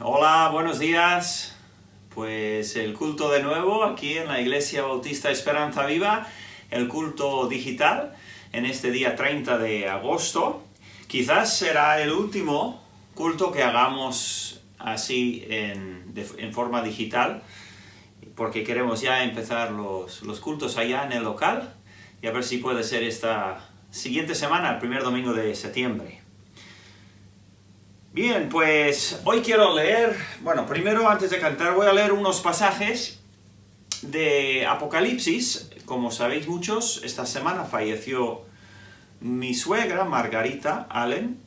Hola, buenos días. Pues el culto de nuevo aquí en la Iglesia Bautista Esperanza Viva, el culto digital en este día 30 de agosto. Quizás será el último culto que hagamos así en forma digital, porque queremos ya empezar los cultos allá en el local y a ver si puede ser esta siguiente semana, el primer domingo de septiembre. Bien, pues hoy quiero leer, primero antes de cantar voy a leer unos pasajes de Apocalipsis. Como sabéis muchos, esta semana falleció mi suegra, Margarita Allen,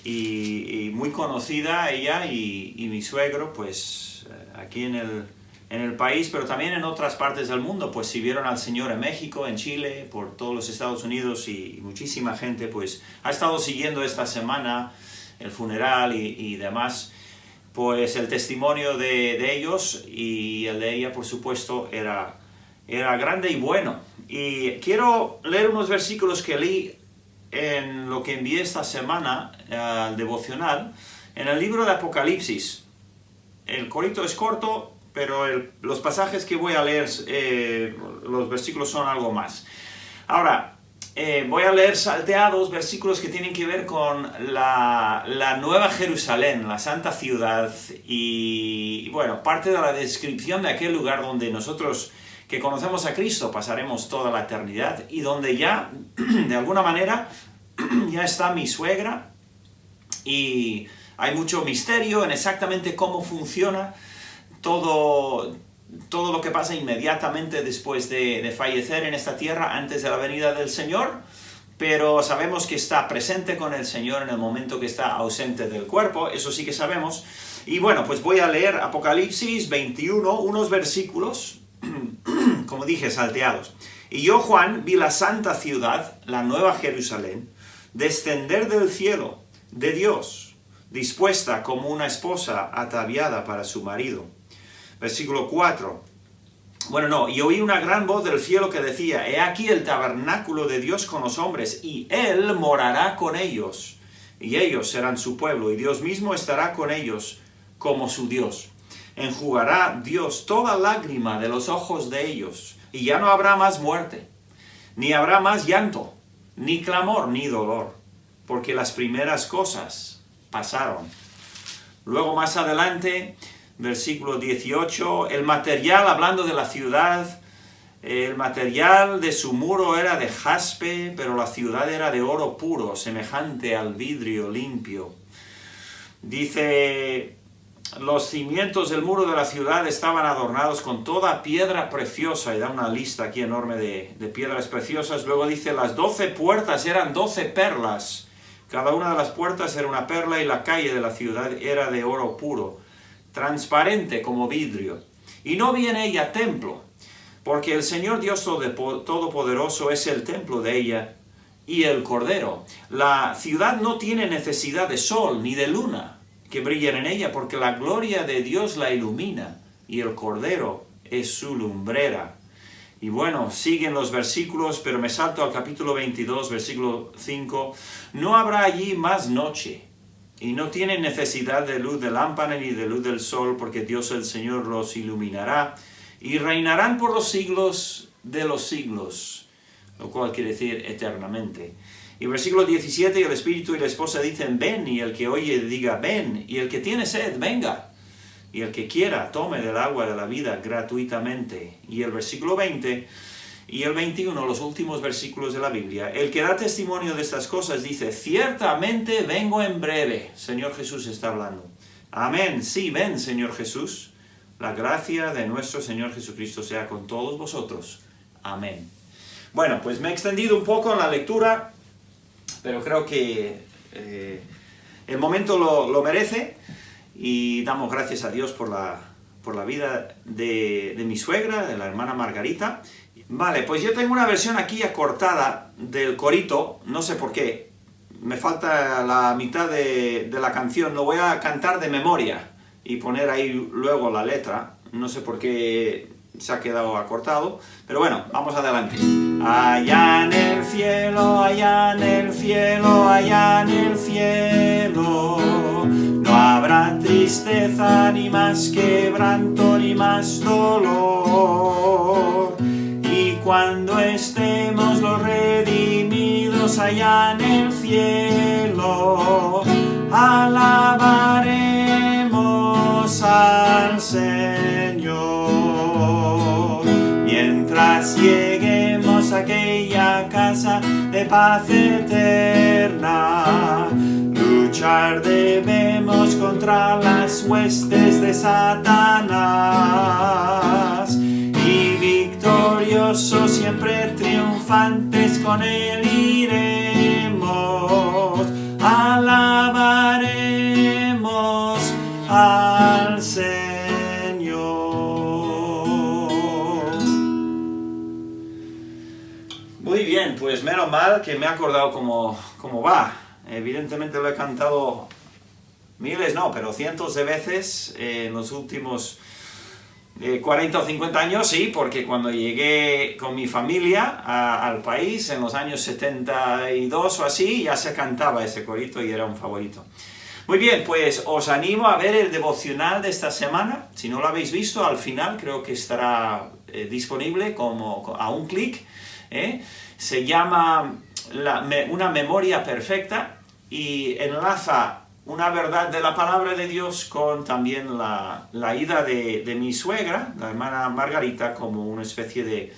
y muy conocida ella y mi suegro, pues aquí en el país, pero también en otras partes del mundo, pues sirvieron al Señor en México, en Chile, por todos los Estados Unidos y muchísima gente pues ha estado siguiendo esta semana el funeral y demás, pues el testimonio de ellos y el de ella, por supuesto, era grande y bueno. Y quiero leer unos versículos que leí en lo que envié esta semana al devocional, en el libro de Apocalipsis. El corito es corto, pero los pasajes que voy a leer, los versículos son algo más. Ahora, voy a leer salteados versículos que tienen que ver con la Nueva Jerusalén, la Santa Ciudad, y bueno, parte de la descripción de aquel lugar donde nosotros que conocemos a Cristo pasaremos toda la eternidad y donde ya, de alguna manera, ya está mi suegra y hay mucho misterio en exactamente cómo funciona todo lo que pasa inmediatamente después de fallecer en esta tierra, antes de la venida del Señor, pero sabemos que está presente con el Señor en el momento que está ausente del cuerpo, eso sí que sabemos. Y bueno, pues voy a leer Apocalipsis 21, unos versículos, como dije, salteados. Y yo, Juan, vi la santa ciudad, la nueva Jerusalén, descender del cielo, de Dios, dispuesta como una esposa ataviada para su marido. Versículo 4. Y oí una gran voz del cielo que decía: He aquí el tabernáculo de Dios con los hombres, y Él morará con ellos, y ellos serán su pueblo, y Dios mismo estará con ellos como su Dios. Enjugará Dios toda lágrima de los ojos de ellos, y ya no habrá más muerte, ni habrá más llanto, ni clamor, ni dolor, porque las primeras cosas pasaron. Luego más adelante, versículo 18, el material, hablando de la ciudad, el material de su muro era de jaspe, pero la ciudad era de oro puro, semejante al vidrio limpio. Dice, los cimientos del muro de la ciudad estaban adornados con toda piedra preciosa, y da una lista aquí enorme de piedras preciosas. Luego dice, las 12 puertas eran 12 perlas, cada una de las puertas era una perla, y la calle de la ciudad era de oro puro, transparente como vidrio, y no vi en ella templo, porque el Señor Dios Todopoderoso es el templo de ella, y el Cordero. La ciudad no tiene necesidad de sol ni de luna que brillen en ella, porque la gloria de Dios la ilumina, y el Cordero es su lumbrera. Y bueno, siguen los versículos, pero me salto al capítulo 22, versículo 5. No habrá allí más noche, y no tienen necesidad de luz de lámpara ni de luz del sol, porque Dios el Señor los iluminará, y reinarán por los siglos de los siglos, lo cual quiere decir eternamente. Y versículo 17, el Espíritu y la esposa dicen, ven, y el que oye diga, ven, y el que tiene sed, venga, y el que quiera, tome del agua de la vida gratuitamente. Y el versículo 20 y el 21, los últimos versículos de la Biblia, el que da testimonio de estas cosas dice, ciertamente vengo en breve. Señor Jesús está hablando. Amén, sí, ven, Señor Jesús. La gracia de nuestro Señor Jesucristo sea con todos vosotros. Amén. Bueno, pues me he extendido un poco en la lectura, pero creo que el momento lo merece, y damos gracias a Dios por la vida de mi suegra, de la hermana Margarita. Vale, pues yo tengo una versión aquí acortada del corito, no sé por qué, me falta la mitad de la canción, lo voy a cantar de memoria y poner ahí luego la letra, no sé por qué se ha quedado acortado, pero bueno, vamos adelante. Allá en el cielo, allá en el cielo, allá en el cielo, no habrá tristeza tristeza, ni más quebranto, ni más dolor. Y cuando estemos los redimidos allá en el cielo, alabaremos al Señor. Mientras lleguemos a aquella casa de paz eterna, luchar debemos contra las huestes de Satanás, y victoriosos siempre triunfantes con él iremos. Alabaremos al Señor. Muy bien, pues menos mal que me he acordado cómo va. Evidentemente lo he cantado miles, no, pero cientos de veces en los últimos 40 o 50 años, sí, porque cuando llegué con mi familia al país, en los años 72 o así, ya se cantaba ese corito y era un favorito. Muy bien, pues os animo a ver el devocional de esta semana. Si no lo habéis visto, al final creo que estará disponible como a un clic. Se llama Una memoria perfecta y enlaza una verdad de la palabra de Dios con también la ida de mi suegra, la hermana Margarita, como una especie de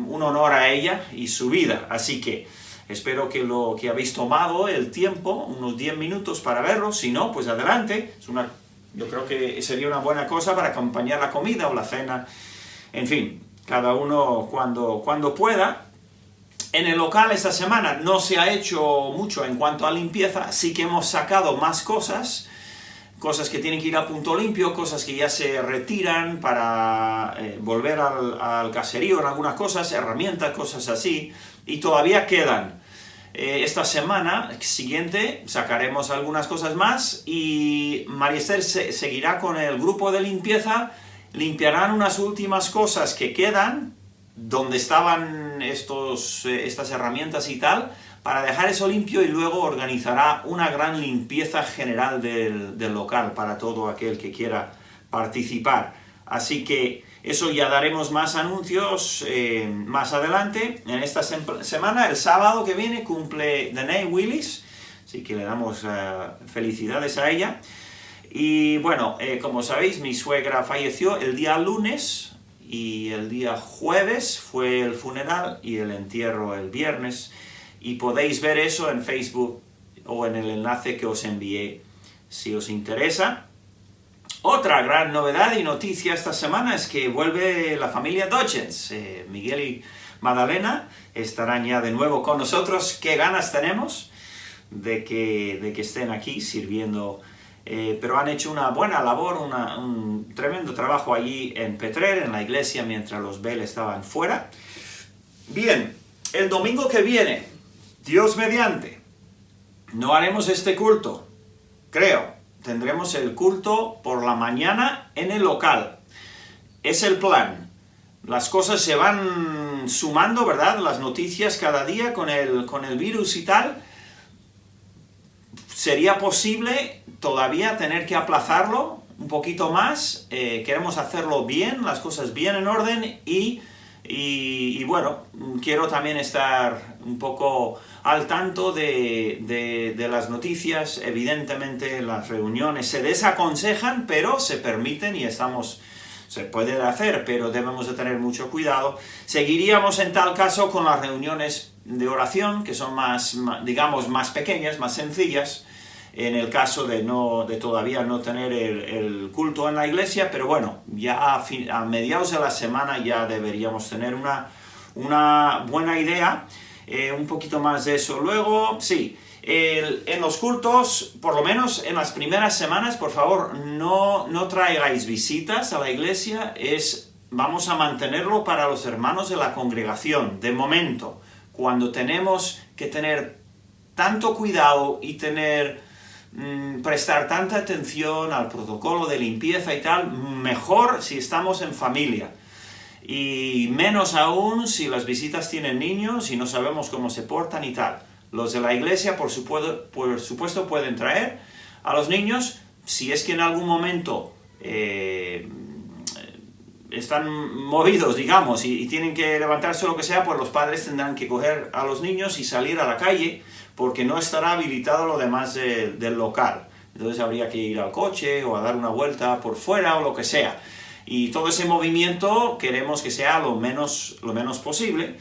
un honor a ella y su vida. Así que espero que habéis tomado el tiempo, unos 10 minutos para verlo. Si no, pues adelante. Yo creo que sería una buena cosa para acompañar la comida o la cena. En fin, cada uno cuando pueda. En el local esta semana no se ha hecho mucho en cuanto a limpieza, sí que hemos sacado más cosas que tienen que ir a punto limpio, cosas que ya se retiran para volver al caserío en algunas cosas, herramientas, cosas así, y todavía quedan. Esta semana siguiente sacaremos algunas cosas más y María Esther seguirá con el grupo de limpieza, limpiarán unas últimas cosas que quedan, donde estaban estas herramientas y tal, para dejar eso limpio, y luego organizará una gran limpieza general del local para todo aquel que quiera participar. Así que eso ya daremos más anuncios más adelante. En esta semana, el sábado que viene, cumple Danae Willis, así que le damos felicidades a ella. Y bueno, como sabéis, mi suegra falleció el día lunes, y el día jueves fue el funeral y el entierro el viernes, y podéis ver eso en Facebook o en el enlace que os envié si os interesa. Otra gran novedad y noticia esta semana es que vuelve la familia Dodgens. Miguel y Magdalena estarán ya de nuevo con nosotros. Qué ganas tenemos de que estén aquí sirviendo. Pero han hecho una buena labor, un tremendo trabajo allí en Petrer, en la iglesia, mientras los Bell estaban fuera. Bien, el domingo que viene, Dios mediante, no haremos este culto, creo. Tendremos el culto por la mañana en el local. Es el plan. Las cosas se van sumando, ¿verdad? Las noticias cada día con el virus y tal. Sería posible todavía tener que aplazarlo un poquito más. Queremos hacerlo bien, las cosas bien en orden, y bueno, quiero también estar un poco al tanto de las noticias. Evidentemente las reuniones se desaconsejan, pero se permiten y se puede hacer, pero debemos de tener mucho cuidado. Seguiríamos en tal caso con las reuniones de oración, que son digamos, más pequeñas, más sencillas, en el caso de todavía no tener el culto en la iglesia, pero bueno, ya a mediados de la semana ya deberíamos tener una buena idea, un poquito más de eso. Luego, sí, en los cultos, por lo menos en las primeras semanas, por favor, no traigáis visitas a la iglesia. Vamos a mantenerlo para los hermanos de la congregación, de momento. Cuando tenemos que tener tanto cuidado y prestar tanta atención al protocolo de limpieza y tal, mejor si estamos en familia. Y menos aún si las visitas tienen niños y no sabemos cómo se portan y tal. Los de la iglesia, por supuesto, pueden traer a los niños, si es que en algún momento están movidos, digamos, y tienen que levantarse o lo que sea, pues los padres tendrán que coger a los niños y salir a la calle, porque no estará habilitado lo demás del local. Entonces habría que ir al coche o a dar una vuelta por fuera o lo que sea. Y todo ese movimiento queremos que sea lo menos posible.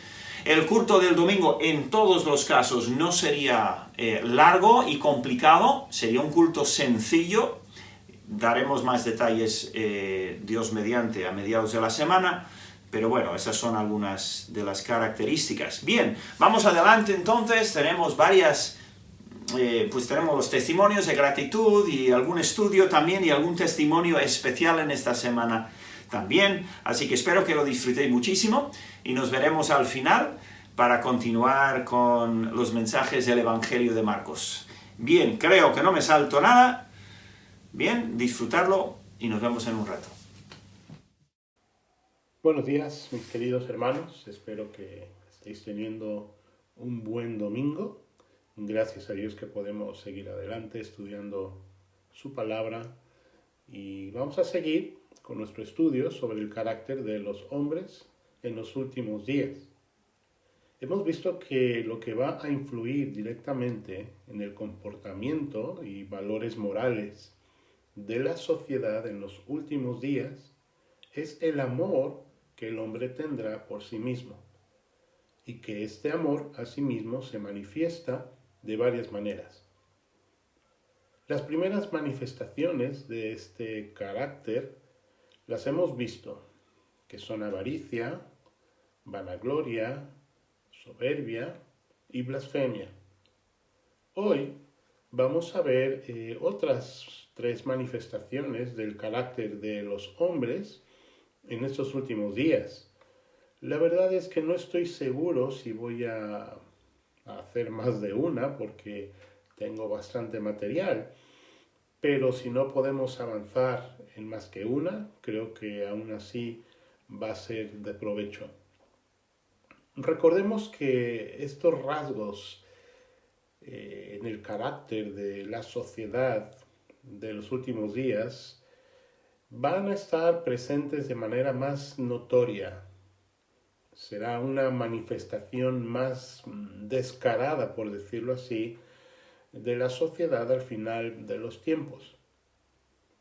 El culto del domingo en todos los casos no sería largo y complicado, sería un culto sencillo. Daremos más detalles, Dios mediante, a mediados de la semana, pero bueno, esas son algunas de las características. Bien, vamos adelante entonces, tenemos pues tenemos los testimonios de gratitud y algún estudio también y algún testimonio especial en esta semana también, así que espero que lo disfrutéis muchísimo y nos veremos al final para continuar con los mensajes del Evangelio de Marcos. Bien, creo que no me salto nada. Bien, disfrutarlo y nos vemos en un rato. Buenos días, mis queridos hermanos. Espero que estéis teniendo un buen domingo. Gracias a Dios que podemos seguir adelante estudiando su palabra. Y vamos a seguir con nuestro estudio sobre el carácter de los hombres en los últimos días. Hemos visto que lo que va a influir directamente en el comportamiento y valores morales de la sociedad en los últimos días es el amor que el hombre tendrá por sí mismo, y que este amor a sí mismo se manifiesta de varias maneras. Las primeras manifestaciones de este carácter las hemos visto, que son avaricia, vanagloria, soberbia y blasfemia. Hoy vamos a ver otras 3 manifestaciones del carácter de los hombres en estos últimos días. La verdad es que no estoy seguro si voy a hacer más de una porque tengo bastante material, pero si no podemos avanzar en más que una, creo que aún así va a ser de provecho. Recordemos que estos rasgos en el carácter de la sociedad de los últimos días van a estar presentes de manera más notoria. Será una manifestación más descarada, por decirlo así, de la sociedad al final de los tiempos.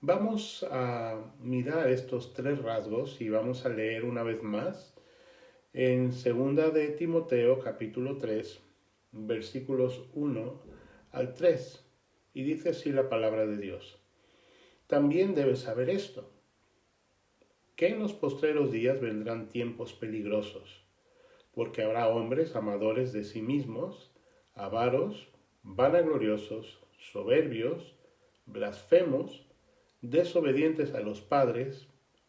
Vamos a mirar estos 3 rasgos y vamos a leer una vez más en 2 de Timoteo capítulo 3, versículos 1 al 3, y dice así la palabra de Dios. También debes saber esto, que en los postreros días vendrán tiempos peligrosos, porque habrá hombres amadores de sí mismos, avaros, vanagloriosos, soberbios, blasfemos, desobedientes a los padres,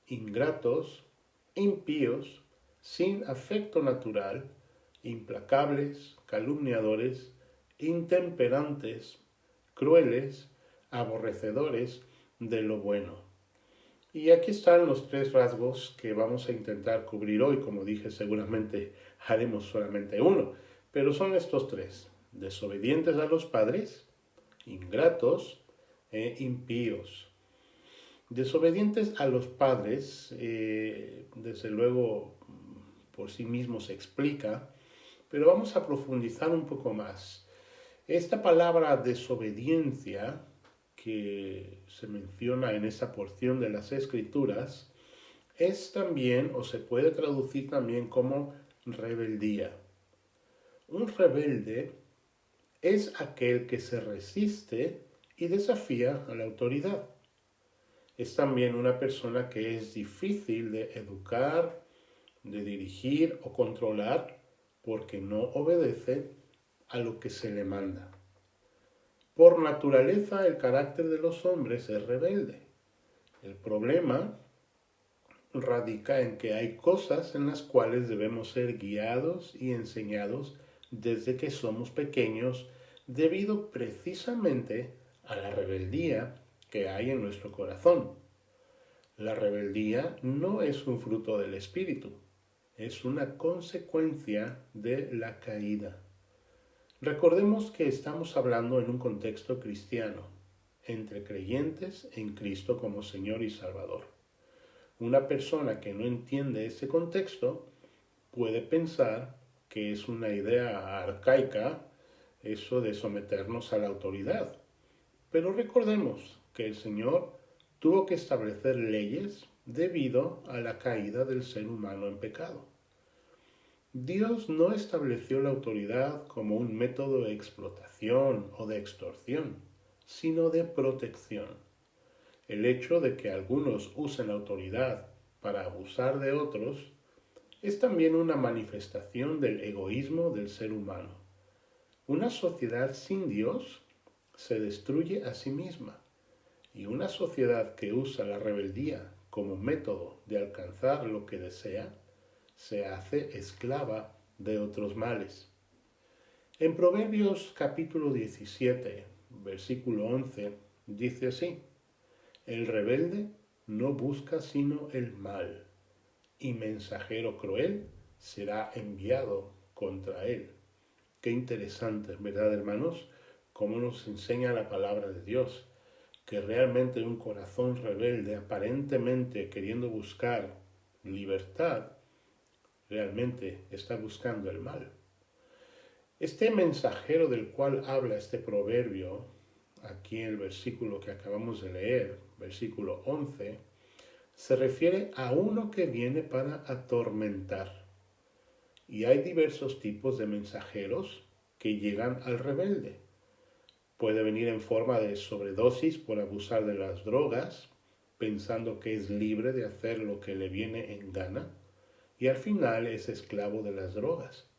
ingratos, impíos, sin afecto natural, implacables, calumniadores, intemperantes, crueles, aborrecedores de lo bueno. Y aquí están los 3 rasgos que vamos a intentar cubrir hoy. Como dije, seguramente haremos solamente uno, pero son estos 3: desobedientes a los padres, ingratos e impíos. Desobedientes a los padres, desde luego por sí mismo se explica, pero vamos a profundizar un poco más. Esta palabra desobediencia que se menciona en esa porción de las Escrituras es también, o se puede traducir también como rebeldía. Un rebelde es aquel que se resiste y desafía a la autoridad. Es también una persona que es difícil de educar, de dirigir o controlar porque no obedece a lo que se le manda. Por naturaleza, el carácter de los hombres es rebelde. El problema radica en que hay cosas en las cuales debemos ser guiados y enseñados desde que somos pequeños, debido precisamente a la rebeldía que hay en nuestro corazón. La rebeldía no es un fruto del espíritu, es una consecuencia de la caída. Recordemos que estamos hablando en un contexto cristiano. entre creyentes en Cristo como Señor y Salvador. Una persona que no entiende ese contexto puede pensar que es una idea arcaica eso de someternos a la autoridad. Pero recordemos que el Señor tuvo que establecer leyes debido a la caída del ser humano en pecado. Dios no estableció la autoridad como un método de explotación o de extorsión, sino de protección. El hecho de que algunos usen la autoridad para abusar de otros es también una manifestación del egoísmo del ser humano. Una sociedad sin Dios se destruye a sí misma, y una sociedad que usa la rebeldía como método de alcanzar lo que desea, se hace esclava de otros males. En Proverbios capítulo 17, versículo 11, dice así: el rebelde no busca sino el mal, y mensajero cruel será enviado contra él. Qué interesante, ¿verdad, hermanos? Cómo nos enseña la palabra de Dios, que realmente un corazón rebelde, aparentemente queriendo buscar libertad, realmente está buscando el mal. Este mensajero del cual habla este proverbio, aquí en el versículo que acabamos de leer, versículo 11, se refiere a uno que viene para atormentar. Y hay diversos tipos de mensajeros que llegan al rebelde. Puede venir en forma de sobredosis por abusar de las drogas, pensando que es libre de hacer lo que le viene en gana, y al final es esclavo de las drogas.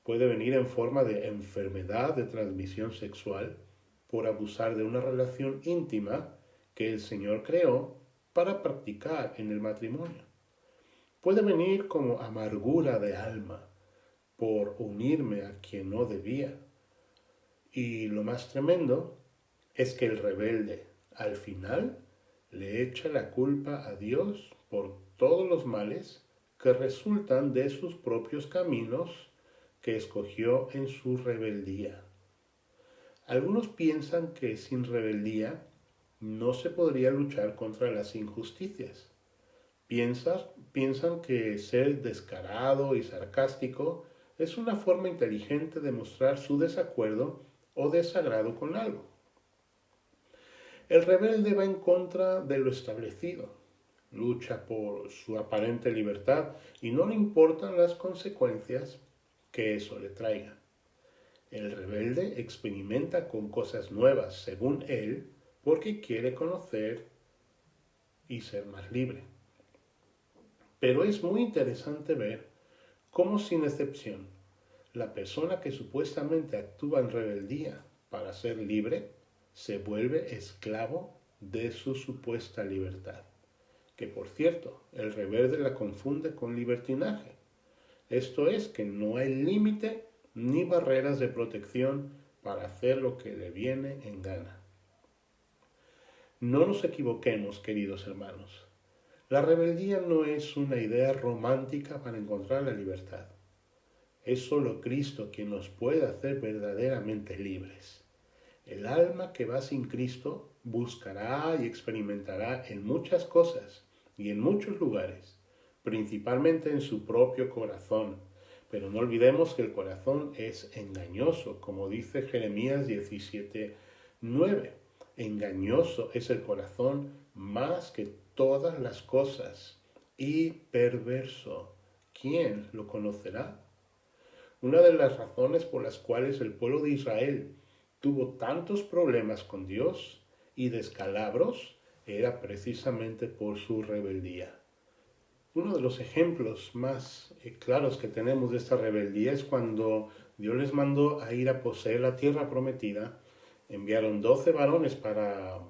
Puede venir en forma de enfermedad de transmisión sexual por abusar de una relación íntima que el Señor creó para practicar en el matrimonio. Puede venir como amargura de alma por unirme a quien no debía. Y lo más tremendo es que el rebelde al final le echa la culpa a Dios por todos los males que resultan de sus propios caminos que escogió en su rebeldía. Algunos piensan que sin rebeldía no se podría luchar contra las injusticias. Piensan que ser descarado y sarcástico es una forma inteligente de mostrar su desacuerdo o desagrado con algo. El rebelde va en contra de lo establecido, lucha por su aparente libertad y no le importan las consecuencias que eso le traiga. El rebelde experimenta con cosas nuevas, según él, porque quiere conocer y ser más libre. Pero es muy interesante ver cómo, sin excepción, la persona que supuestamente actúa en rebeldía para ser libre se vuelve esclavo de su supuesta libertad. Que por cierto, el rebelde la confunde con libertinaje. Esto es que no hay límite ni barreras de protección para hacer lo que le viene en gana. No nos equivoquemos, queridos hermanos. La rebeldía no es una idea romántica para encontrar la libertad. Es solo Cristo quien nos puede hacer verdaderamente libres. El alma que va sin Cristo buscará y experimentará en muchas cosas y en muchos lugares, principalmente en su propio corazón. Pero no olvidemos que el corazón es engañoso, como dice Jeremías 17:9. Engañoso es el corazón más que todas las cosas y perverso. ¿Quién lo conocerá? Una de las razones por las cuales el pueblo de Israel tuvo tantos problemas con Dios y descalabros era precisamente por su rebeldía. Uno de los ejemplos más claros que tenemos de esta rebeldía es cuando Dios les mandó a ir a poseer la tierra prometida. Enviaron 12 varones para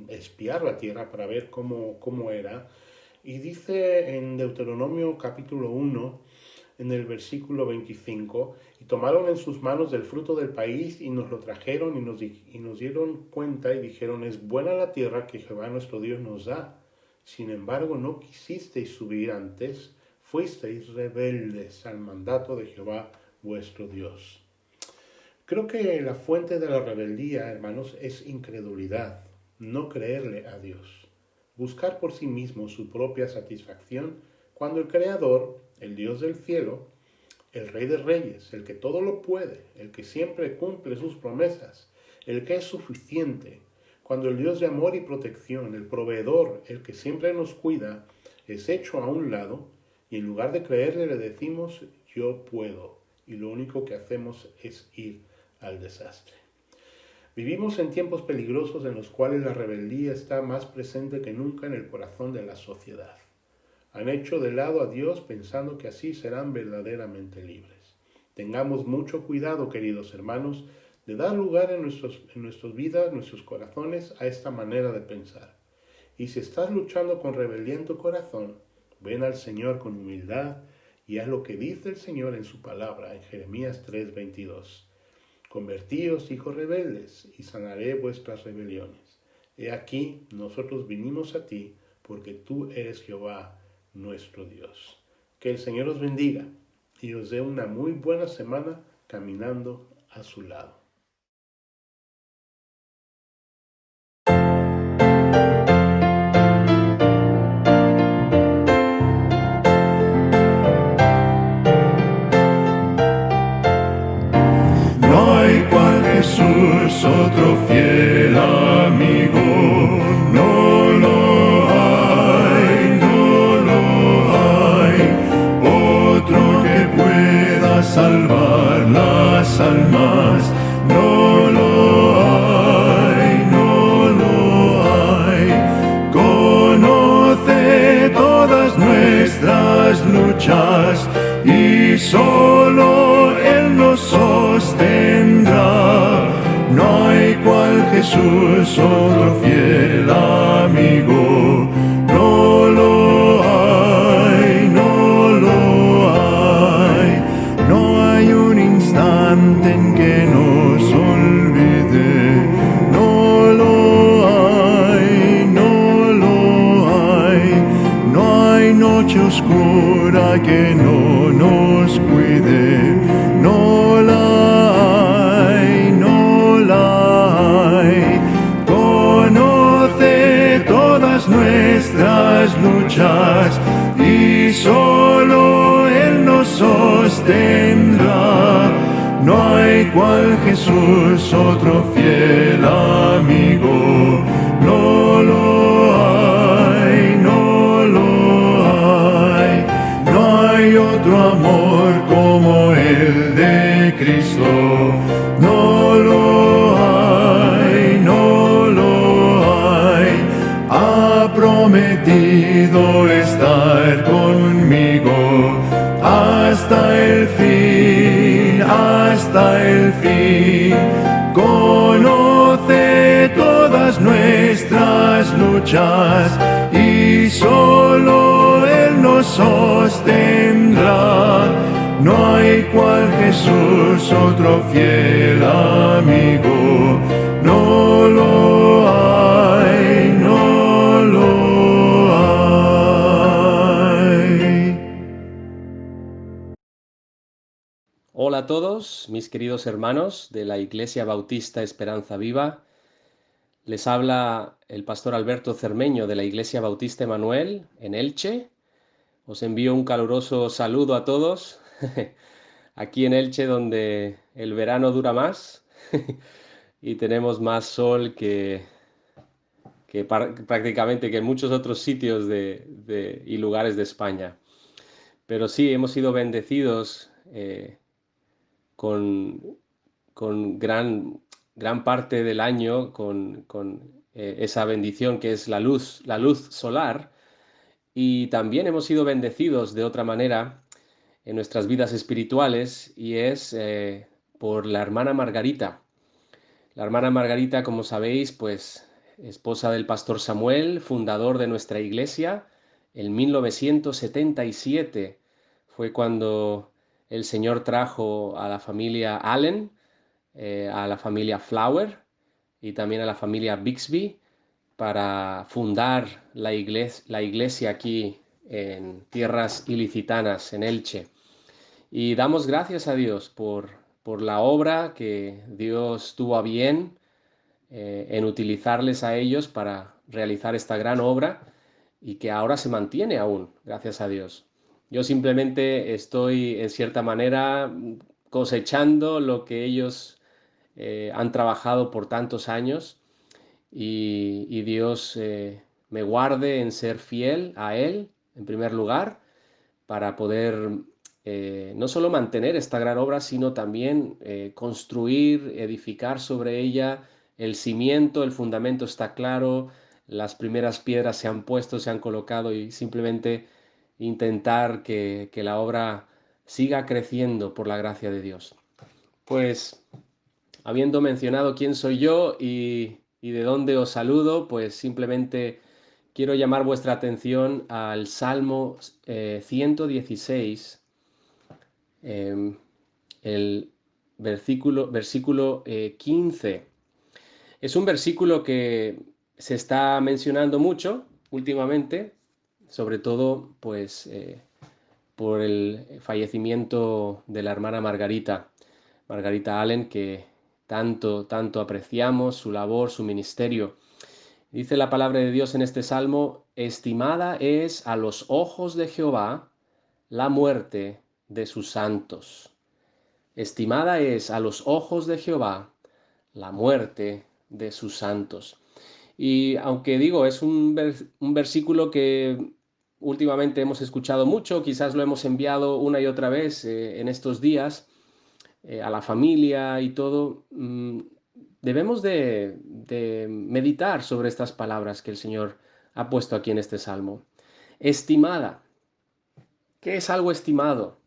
espiar la tierra, para ver cómo era. Y dice en Deuteronomio capítulo 1, en el versículo 25, y tomaron en sus manos del fruto del país y nos lo trajeron y nos dieron cuenta y dijeron: es buena la tierra que Jehová nuestro Dios nos da. Sin embargo, no quisisteis subir antes, fuisteis rebeldes al mandato de Jehová vuestro Dios. Creo que la fuente de la rebeldía, hermanos, es incredulidad, no creerle a Dios, buscar por sí mismo su propia satisfacción cuando el Creador, el Dios del cielo, el Rey de Reyes, el que todo lo puede, el que siempre cumple sus promesas, el que es suficiente, cuando el Dios de amor y protección, el proveedor, el que siempre nos cuida, es hecho a un lado y en lugar de creerle le decimos yo puedo y lo único que hacemos es ir al desastre. Vivimos en tiempos peligrosos en los cuales la rebeldía está más presente que nunca en el corazón de la sociedad. Han hecho de lado a Dios pensando que así serán verdaderamente libres. Tengamos mucho cuidado, queridos hermanos, de dar lugar en nuestras vidas, nuestros corazones, a esta manera de pensar. Y si estás luchando con rebeldía en tu corazón, ven al Señor con humildad y haz lo que dice el Señor en su palabra, en Jeremías 3:22. Convertíos, hijos rebeldes, y sanaré vuestras rebeliones. He aquí, nosotros vinimos a ti, porque tú eres Jehová, nuestro Dios. Que el Señor os bendiga y os dé una muy buena semana caminando a su lado. No hay cual Jesús, otro fiel amigo, no lo hay, no lo hay, otro que pueda salvar las almas, no lo hay, no lo hay. Conoce todas nuestras luchas y solo Él nos sostendrá. No hay cual Jesús, otro fiel amigo, no lo hay, no lo hay. No hay un instante en que nos olvide, no lo hay, no lo hay. No hay noche oscura que no nos cuide, no la hay, no la hay. Conoce todas nuestras luchas y solo Él nos sostendrá. No hay cual Jesús, otro fiel amigo, no lo hay, no lo hay. No hay otro amor como el de Cristo, no lo hay, no lo hay. Ha prometido estar conmigo hasta el fin, hasta el fin. Conoce todas nuestras luchas y solo Él nos sostendrá. No hay cual Jesús, otro fiel amigo, no lo hay, no lo hay. Hola a todos, mis queridos hermanos de la Iglesia Bautista Esperanza Viva. Les habla el pastor Alberto Cermeño de la Iglesia Bautista Emanuel en Elche. Os envío un caluroso saludo a todos. Aquí en Elche, donde el verano dura más y tenemos más sol que prácticamente que en muchos otros sitios y lugares de España. Pero sí, hemos sido bendecidos con gran parte del año con esa bendición que es la luz solar, y también hemos sido bendecidos de otra manera en nuestras vidas espirituales, y es por la hermana Margarita. La hermana Margarita, como sabéis, pues esposa del pastor Samuel, fundador de nuestra iglesia. En 1977 fue cuando el Señor trajo a la familia Allen, a la familia Flower y también a la familia Bixby para fundar la iglesia aquí en tierras ilicitanas, en Elche. Y damos gracias a Dios por la obra que Dios tuvo a bien en utilizarles a ellos para realizar esta gran obra y que ahora se mantiene aún, gracias a Dios. Yo simplemente estoy, en cierta manera, cosechando lo que ellos han trabajado por tantos años y Dios me guarde en ser fiel a Él, en primer lugar, para poder no solo mantener esta gran obra, sino también construir, edificar sobre ella el cimiento, el fundamento está claro, las primeras piedras se han puesto, se han colocado y simplemente intentar que la obra siga creciendo por la gracia de Dios. Pues habiendo mencionado quién soy yo y de dónde os saludo, pues simplemente quiero llamar vuestra atención al Salmo 116, el versículo 15. Es un versículo que se está mencionando mucho últimamente, sobre todo pues por el fallecimiento de la hermana Margarita Allen, que tanto apreciamos su labor, su ministerio. Dice la palabra de Dios en este salmo: estimada es a los ojos de Jehová la muerte de sus santos. Estimada es a los ojos de Jehová la muerte de sus santos. Y aunque digo, es un versículo que últimamente hemos escuchado mucho, quizás lo hemos enviado una y otra vez en estos días a la familia y todo, debemos de meditar sobre estas palabras que el Señor ha puesto aquí en este salmo. Estimada. ¿Qué es algo estimado?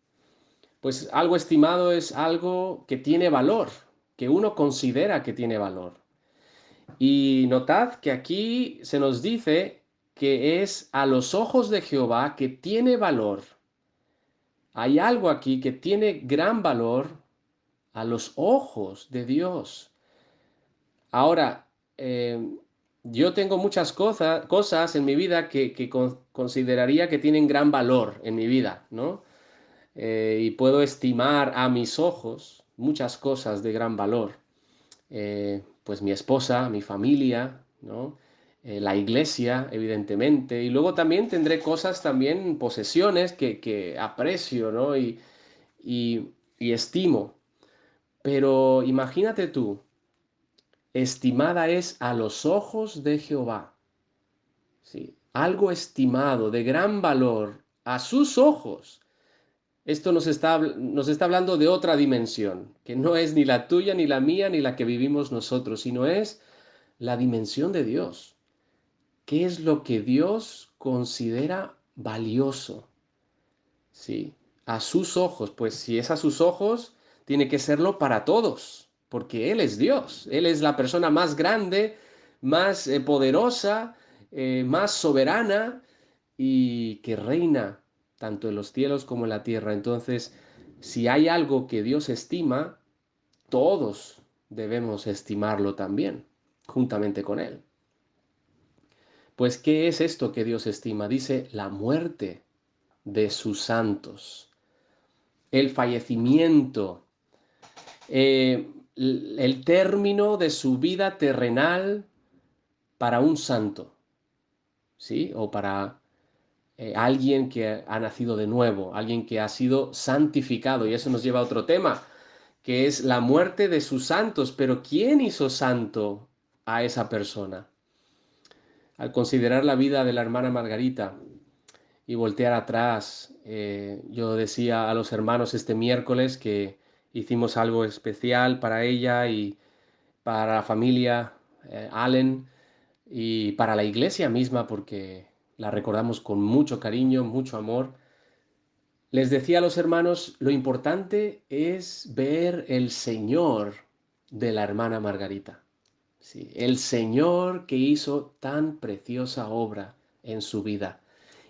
Pues algo estimado es algo que tiene valor, que uno considera que tiene valor. Y notad que aquí se nos dice que es a los ojos de Jehová que tiene valor. Hay algo aquí que tiene gran valor a los ojos de Dios. Ahora, yo tengo muchas cosas en mi vida que consideraría que tienen gran valor en mi vida, ¿no? Y puedo estimar a mis ojos muchas cosas de gran valor. Pues mi esposa, mi familia, ¿no? La iglesia, evidentemente, y luego también tendré cosas, también posesiones que aprecio, ¿no? Y, y estimo. Pero imagínate tú, estimada es a los ojos de Jehová. ¿Sí? Algo estimado, de gran valor, a sus ojos. Esto nos está hablando de otra dimensión, que no es ni la tuya, ni la mía, ni la que vivimos nosotros, sino es la dimensión de Dios. ¿Qué es lo que Dios considera valioso? Sí, a sus ojos, pues si es a sus ojos, tiene que serlo para todos, porque Él es Dios, Él es la persona más grande, más poderosa, más soberana y que reina tanto en los cielos como en la tierra. Entonces, si hay algo que Dios estima, todos debemos estimarlo también, juntamente con Él. Pues, ¿qué es esto que Dios estima? Dice, la muerte de sus santos, el fallecimiento, el término de su vida terrenal para un santo, ¿sí? O para alguien que ha nacido de nuevo, alguien que ha sido santificado. Y eso nos lleva a otro tema, que es la muerte de sus santos. Pero ¿quién hizo santo a esa persona? Al considerar la vida de la hermana Margarita y voltear atrás, yo decía a los hermanos este miércoles que hicimos algo especial para ella y para la familia Allen y para la iglesia misma, porque la recordamos con mucho cariño, mucho amor. Les decía a los hermanos, lo importante es ver el Señor de la hermana Margarita. Sí, el Señor que hizo tan preciosa obra en su vida.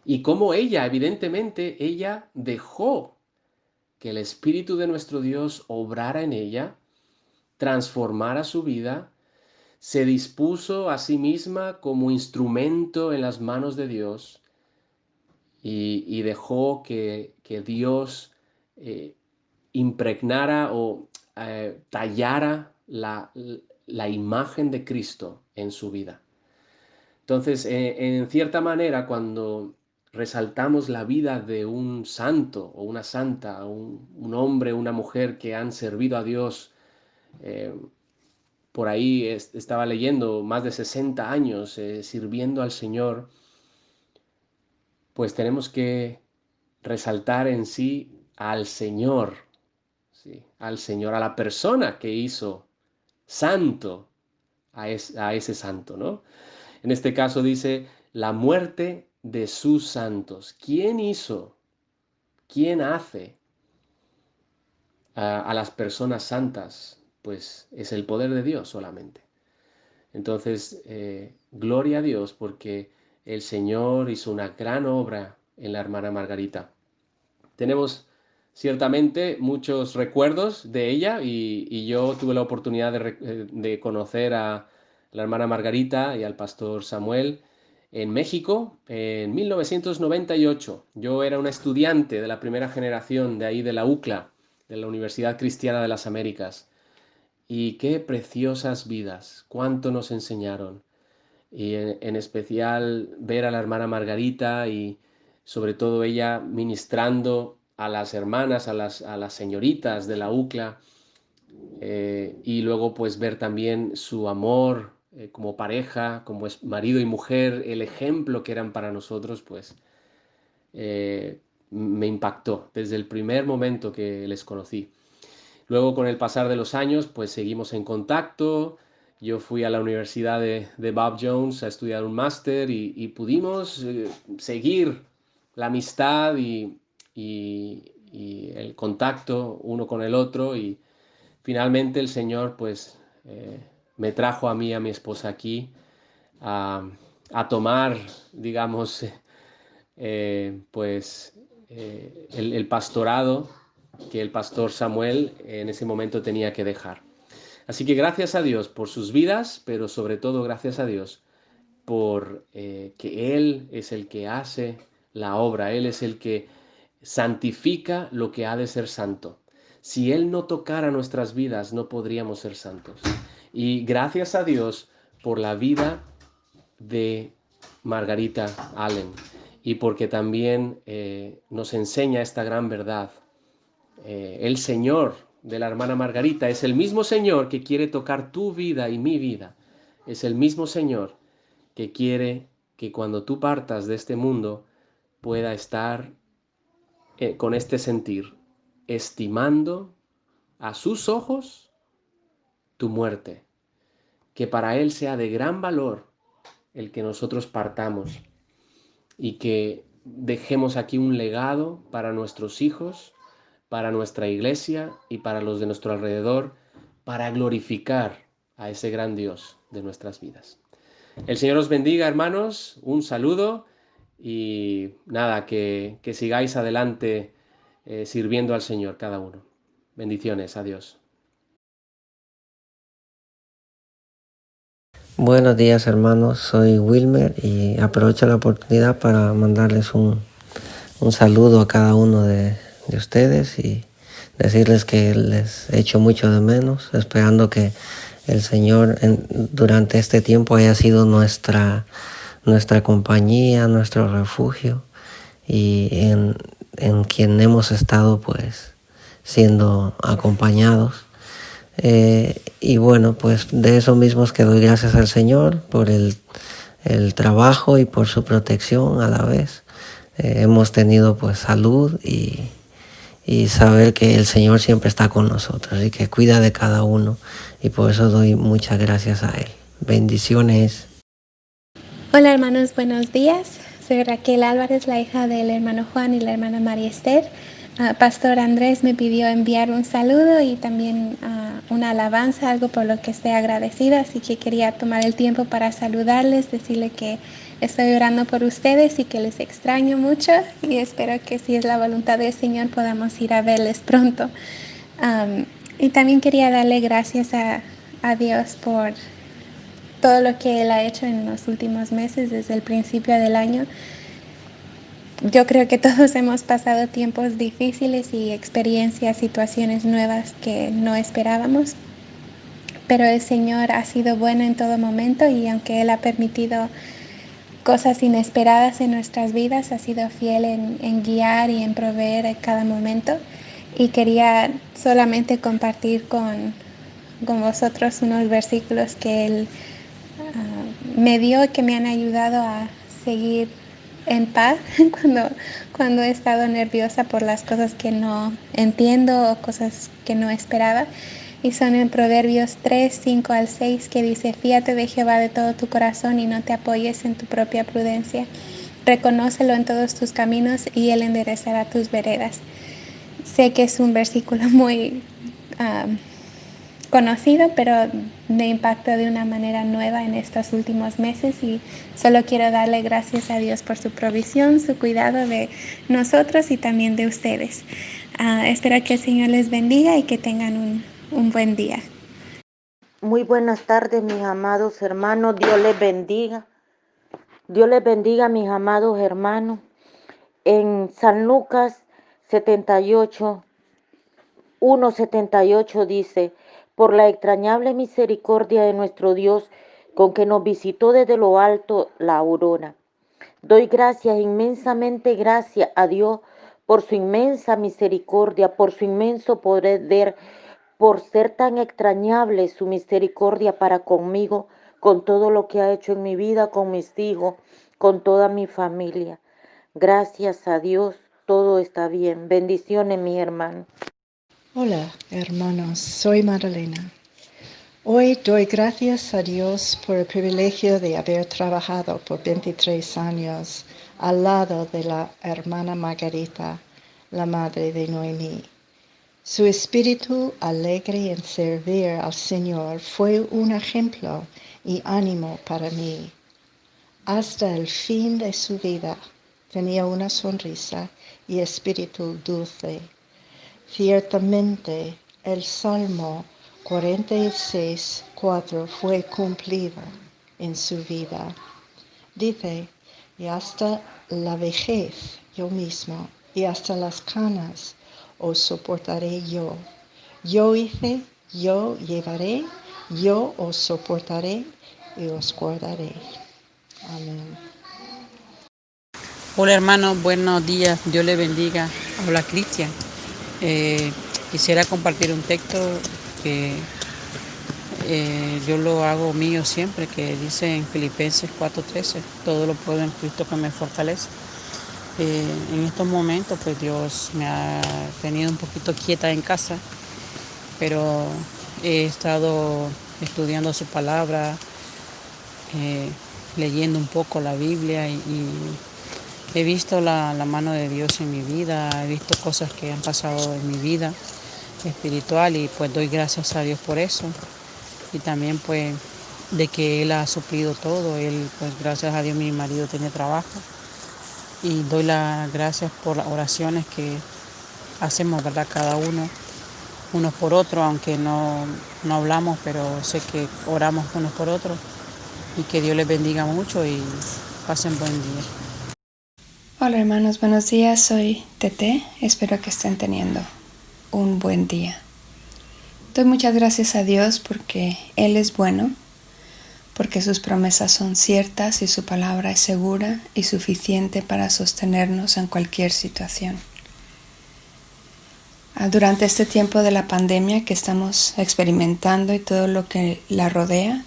Y cómo ella, evidentemente, ella dejó que el Espíritu de nuestro Dios obrara en ella, transformara su vida, se dispuso a sí misma como instrumento en las manos de Dios y dejó que Dios impregnara o tallara la imagen de Cristo en su vida. Entonces, en cierta manera, cuando resaltamos la vida de un santo o una santa, un hombre o una mujer que han servido a Dios, por ahí estaba leyendo más de 60 años sirviendo al Señor, pues tenemos que resaltar en sí al Señor, ¿sí? Al Señor, a la persona que hizo santo a ese santo, ¿no? En este caso dice, la muerte de sus santos. ¿Quién hizo? ¿Quién hace a las personas santas? Pues es el poder de Dios solamente. Entonces, gloria a Dios porque el Señor hizo una gran obra en la hermana Margarita. Tenemos ciertamente muchos recuerdos de ella y yo tuve la oportunidad de conocer a la hermana Margarita y al pastor Samuel en México en 1998. Yo era un estudiante de la primera generación de ahí de la UCLA, de la Universidad Cristiana de las Américas. Y qué preciosas vidas, cuánto nos enseñaron. Y en especial ver a la hermana Margarita y sobre todo ella ministrando a las hermanas, a las señoritas de la UCLA, y luego pues ver también su amor como pareja, como marido y mujer, el ejemplo que eran para nosotros, pues me impactó desde el primer momento que les conocí. Luego, con el pasar de los años, pues seguimos en contacto. Yo fui a la Universidad de Bob Jones a estudiar un máster y pudimos seguir la amistad y el contacto uno con el otro. Y finalmente el Señor, pues, me trajo a mí y a mi esposa aquí a, a tomar, digamos, el pastorado que el pastor Samuel en ese momento tenía que dejar. Así que gracias a Dios por sus vidas, pero sobre todo gracias a Dios por que Él es el que hace la obra, Él es el que santifica lo que ha de ser santo. Si Él no tocara nuestras vidas, no podríamos ser santos. Y gracias a Dios por la vida de Margarita Allen y porque también nos enseña esta gran verdad. El Señor de la hermana Margarita es el mismo Señor que quiere tocar tu vida y mi vida. Es el mismo Señor que quiere que cuando tú partas de este mundo pueda estar con este sentir, estimando a sus ojos tu muerte, que para Él sea de gran valor el que nosotros partamos y que dejemos aquí un legado para nuestros hijos, para nuestra iglesia y para los de nuestro alrededor, para glorificar a ese gran Dios de nuestras vidas. El Señor os bendiga, hermanos, un saludo y nada, que sigáis adelante sirviendo al Señor cada uno. Bendiciones, adiós. Buenos días, hermanos, soy Wilmer y aprovecho la oportunidad para mandarles un saludo a cada uno de ustedes y decirles que les echo mucho de menos, esperando que el Señor durante este tiempo haya sido nuestra compañía, nuestro refugio y en quien hemos estado pues siendo acompañados. Y bueno, pues de eso mismo es que doy gracias al Señor por el trabajo y por su protección a la vez. Hemos tenido pues salud y saber que el Señor siempre está con nosotros y que cuida de cada uno, y por eso doy muchas gracias a Él. Bendiciones. Hola hermanos, buenos días. Soy Raquel Álvarez, la hija del hermano Juan y la hermana María Esther. Pastor Andrés me pidió enviar un saludo y también una alabanza, algo por lo que estoy agradecida, así que quería tomar el tiempo para saludarles, decirle que estoy orando por ustedes y que les extraño mucho y espero que si es la voluntad del Señor podamos ir a verles pronto. Y también quería darle gracias a Dios por todo lo que Él ha hecho en los últimos meses, desde el principio del año. yo creo que todos hemos pasado tiempos difíciles y experiencias, situaciones nuevas que no esperábamos, pero el Señor ha sido bueno en todo momento y aunque Él ha permitido cosas inesperadas en nuestras vidas, ha sido fiel en guiar y en proveer en cada momento. Y quería solamente compartir con vosotros unos versículos que Él me dio y que me han ayudado a seguir en paz cuando he estado nerviosa por las cosas que no entiendo o cosas que no esperaba. Y son en Proverbios 3, 5 al 6 que dice: fíate de Jehová de todo tu corazón y no te apoyes en tu propia prudencia. Reconócelo en todos tus caminos y Él enderezará tus veredas. Sé que es un versículo muy conocido, pero me impactó de una manera nueva en estos últimos meses y solo quiero darle gracias a Dios por su provisión, su cuidado de nosotros y también de ustedes. Espero que el Señor les bendiga y que tengan un buen día. Muy buenas tardes, mis amados hermanos. Dios les bendiga. Dios les bendiga, mis amados hermanos. En San Lucas 78, 1:78 dice: por la entrañable misericordia de nuestro Dios, con que nos visitó desde lo alto la aurora. Doy gracias, inmensamente gracias a Dios por su inmensa misericordia, por su inmenso poder, por ser tan entrañable su misericordia para conmigo, con todo lo que ha hecho en mi vida, con mis hijos, con toda mi familia. Gracias a Dios, todo está bien. Bendiciones, mi hermano. Hola, hermanos, soy Magdalena. Hoy doy gracias a Dios por el privilegio de haber trabajado por 23 años al lado de la hermana Margarita, la madre de Noemí. Su espíritu alegre en servir al Señor fue un ejemplo y ánimo para mí. Hasta el fin de su vida tenía una sonrisa y espíritu dulce. Ciertamente el Salmo 46:4 fue cumplido en su vida. Dice: y hasta la vejez yo mismo, y hasta las canas os soportaré yo. Yo hice, yo llevaré, yo os soportaré y os guardaré. Amén. Hola hermano, buenos días, Dios le bendiga. Habla Cristian. Quisiera compartir un texto que yo lo hago mío siempre, que dice en Filipenses 4:13: todo lo puedo en Cristo que me fortalece. En estos momentos pues Dios me ha tenido un poquito quieta en casa, pero he estado estudiando su palabra, leyendo un poco la Biblia y he visto la mano de Dios en mi vida, he visto cosas que han pasado en mi vida espiritual y pues doy gracias a Dios por eso. Y también pues de que Él ha suplido todo. Él, pues gracias a Dios, mi marido tiene trabajo. Y doy las gracias por las oraciones que hacemos, ¿verdad? Cada uno, unos por otros, aunque no hablamos, pero sé que oramos unos por otros. Y que Dios les bendiga mucho y pasen buen día. Hola hermanos, buenos días, soy Tete, espero que estén teniendo un buen día. Doy muchas gracias a Dios porque Él es bueno, porque sus promesas son ciertas y su palabra es segura y suficiente para sostenernos en cualquier situación. Durante este tiempo de la pandemia que estamos experimentando y todo lo que la rodea,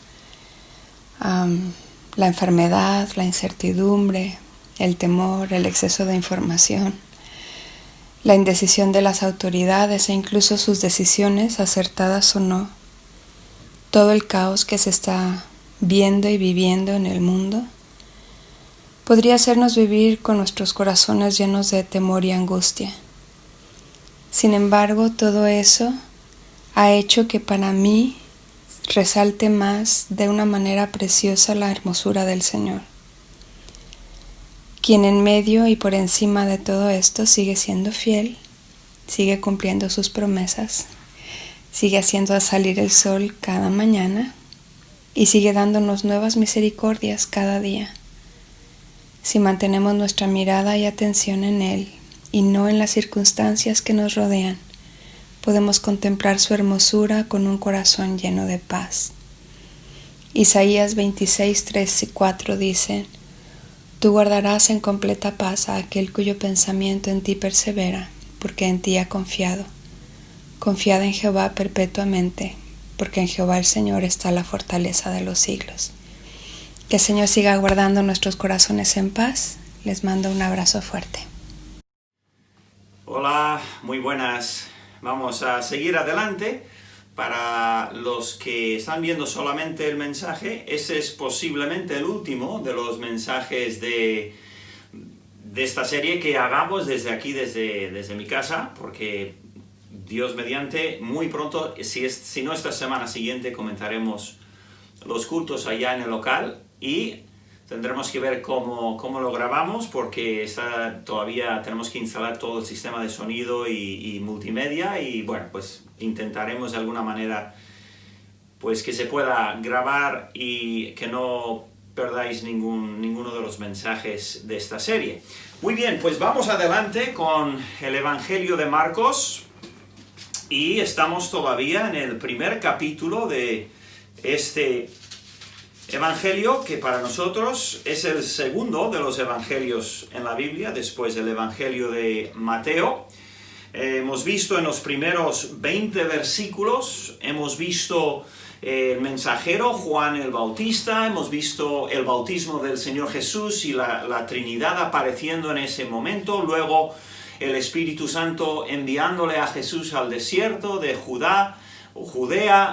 la enfermedad, la incertidumbre, el temor, el exceso de información, la indecisión de las autoridades e incluso sus decisiones, acertadas o no, todo el caos que se está viendo y viviendo en el mundo, podría hacernos vivir con nuestros corazones llenos de temor y angustia. Sin embargo, todo eso ha hecho que para mí resalte más de una manera preciosa la hermosura del Señor, quien en medio y por encima de todo esto sigue siendo fiel, sigue cumpliendo sus promesas, sigue haciendo salir el sol cada mañana y sigue dándonos nuevas misericordias cada día. Si mantenemos nuestra mirada y atención en Él y no en las circunstancias que nos rodean, podemos contemplar su hermosura con un corazón lleno de paz. Isaías 26, 3 y 4 dice: Tú guardarás en completa paz a aquel cuyo pensamiento en ti persevera, porque en ti ha confiado. Confiad en Jehová perpetuamente, porque en Jehová el Señor está la fortaleza de los siglos. Que el Señor siga guardando nuestros corazones en paz. Les mando un abrazo fuerte. Hola, muy buenas. Vamos a seguir adelante. Para los que están viendo solamente el mensaje, ese es posiblemente el último de los mensajes de esta serie que hagamos desde aquí, desde mi casa, porque Dios mediante, muy pronto, si no esta semana siguiente, comenzaremos los cultos allá en el local y tendremos que ver cómo lo grabamos, porque todavía tenemos que instalar todo el sistema de sonido y multimedia, y bueno, pues intentaremos de alguna manera pues que se pueda grabar y que no perdáis ninguno de los mensajes de esta serie. Muy bien, pues vamos adelante con el Evangelio de Marcos y estamos todavía en el primer capítulo de este Evangelio, que para nosotros es el segundo de los evangelios en la Biblia, después del Evangelio de Mateo. Hemos visto en los primeros 20 versículos, hemos visto el mensajero Juan el Bautista, hemos visto el bautismo del Señor Jesús y la Trinidad apareciendo en ese momento, luego el Espíritu Santo enviándole a Jesús al desierto de Judea,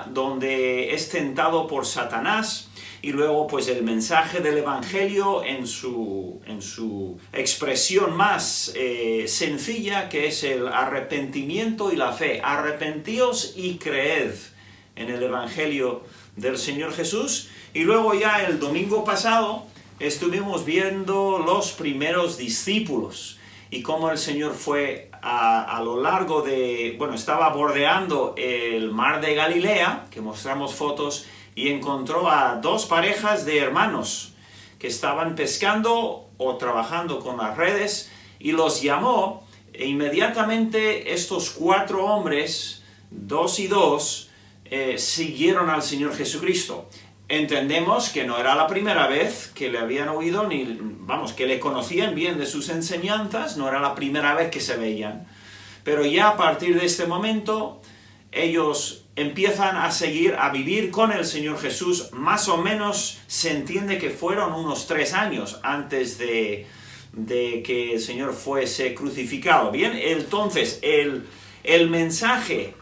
donde es tentado por Satanás, y luego pues el mensaje del Evangelio en su expresión más sencilla, que es el arrepentimiento y la fe. Arrepentíos y creed en el Evangelio del Señor Jesús. Y luego ya el domingo pasado estuvimos viendo los primeros discípulos y cómo el Señor fue a lo largo estaba bordeando el mar de Galilea, que mostramos fotos, y encontró a dos parejas de hermanos que estaban pescando o trabajando con las redes, y los llamó, e inmediatamente estos 4 hombres, 2 y 2, siguieron al Señor Jesucristo. Entendemos que no era la primera vez que le habían oído, que le conocían bien de sus enseñanzas, no era la primera vez que se veían. Pero ya a partir de este momento, ellos empiezan a vivir con el Señor Jesús. Más o menos se entiende que fueron unos 3 años antes de que el Señor fuese crucificado. Bien, entonces el mensaje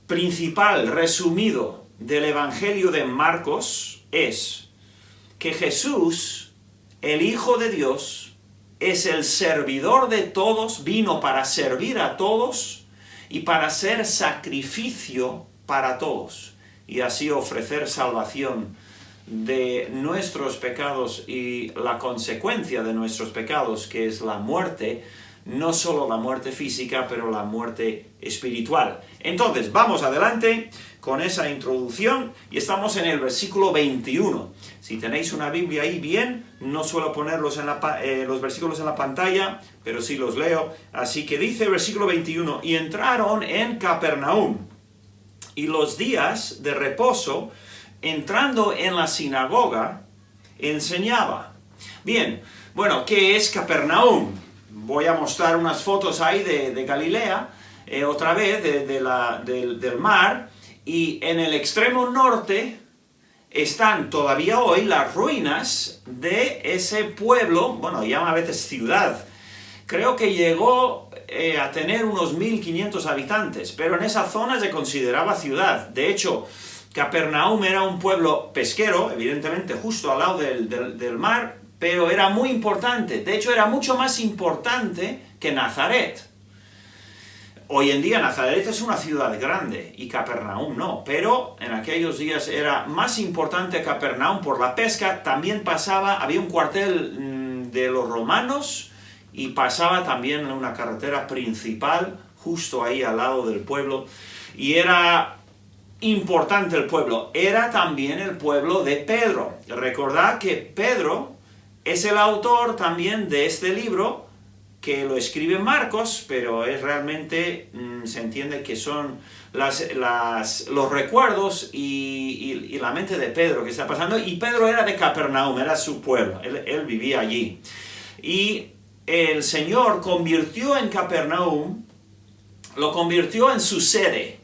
principal, resumido, del Evangelio de Marcos es que Jesús, el Hijo de Dios, es el servidor de todos, vino para servir a todos y para ser sacrificio para todos, y así ofrecer salvación de nuestros pecados y la consecuencia de nuestros pecados, que es la muerte, no solo la muerte física, pero la muerte espiritual. Entonces, vamos adelante con esa introducción y estamos en el versículo 21. Si tenéis una Biblia ahí, bien, no suelo ponerlos los versículos en la pantalla, pero sí los leo. Así que dice el versículo 21, y entraron en Capernaum, y los días de reposo, entrando en la sinagoga, enseñaba. Bien, bueno, ¿qué es Capernaum? Voy a mostrar unas fotos ahí de Galilea, otra vez, del mar, y en el extremo norte están todavía hoy las ruinas de ese pueblo, bueno, llaman a veces ciudad. Creo que llegó a tener unos 1500 habitantes, pero en esa zona se consideraba ciudad. De hecho, Capernaum era un pueblo pesquero, evidentemente justo al lado del mar, pero era muy importante. De hecho, era mucho más importante que Nazaret. Hoy en día Nazaret es una ciudad grande y Capernaum no, pero en aquellos días era más importante Capernaum por la pesca. También había un cuartel de los romanos y pasaba también una carretera principal justo ahí al lado del pueblo, y era importante el pueblo. Era también el pueblo de Pedro. Recordad que Pedro es el autor también de este libro, que lo escribe Marcos, pero es realmente, se entiende que son los recuerdos y la mente de Pedro que está pasando. Y Pedro era de Capernaum, era su pueblo, él vivía allí. Y el Señor convirtió en Capernaum, lo convirtió en su sede.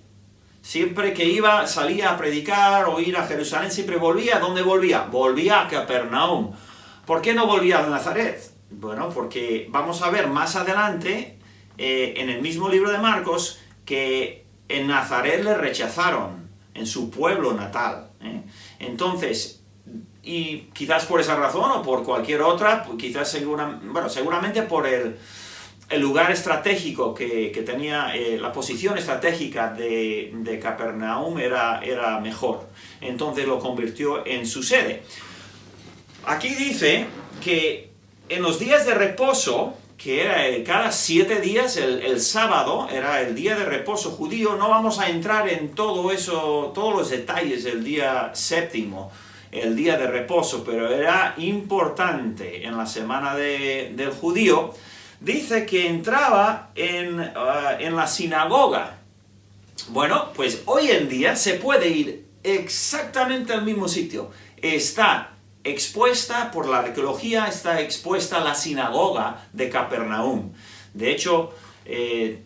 Siempre que salía a predicar o ir a Jerusalén, siempre volvía. ¿A dónde volvía? Volvía a Capernaum. ¿Por qué no volvía a Nazaret? Bueno, porque vamos a ver más adelante, en el mismo libro de Marcos, que en Nazaret le rechazaron, en su pueblo natal. Entonces, y quizás por esa razón o por cualquier otra, quizás seguramente por el lugar estratégico que tenía, la posición estratégica de Capernaum era mejor. Entonces lo convirtió en su sede. Aquí dice que en los días de reposo, que era cada 7 días, el sábado era el día de reposo judío. No vamos a entrar en todo eso, todos los detalles del día séptimo, el día de reposo, pero era importante en la semana del judío. Dice que entraba en la sinagoga. Bueno, pues hoy en día se puede ir exactamente al mismo sitio. Está expuesta, por la arqueología, está expuesta la sinagoga de Capernaum. De hecho,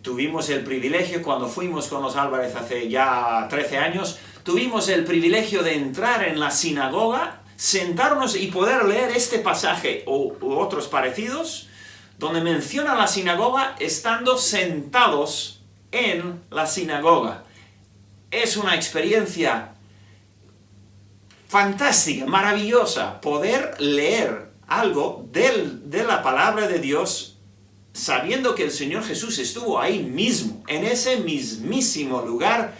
tuvimos el privilegio, cuando fuimos con los Álvarez hace ya 13 años, tuvimos el privilegio de entrar en la sinagoga, sentarnos y poder leer este pasaje u otros parecidos, donde menciona la sinagoga estando sentados en la sinagoga. Es una experiencia fantástica, maravillosa, poder leer algo de la palabra de Dios sabiendo que el Señor Jesús estuvo ahí mismo, en ese mismísimo lugar.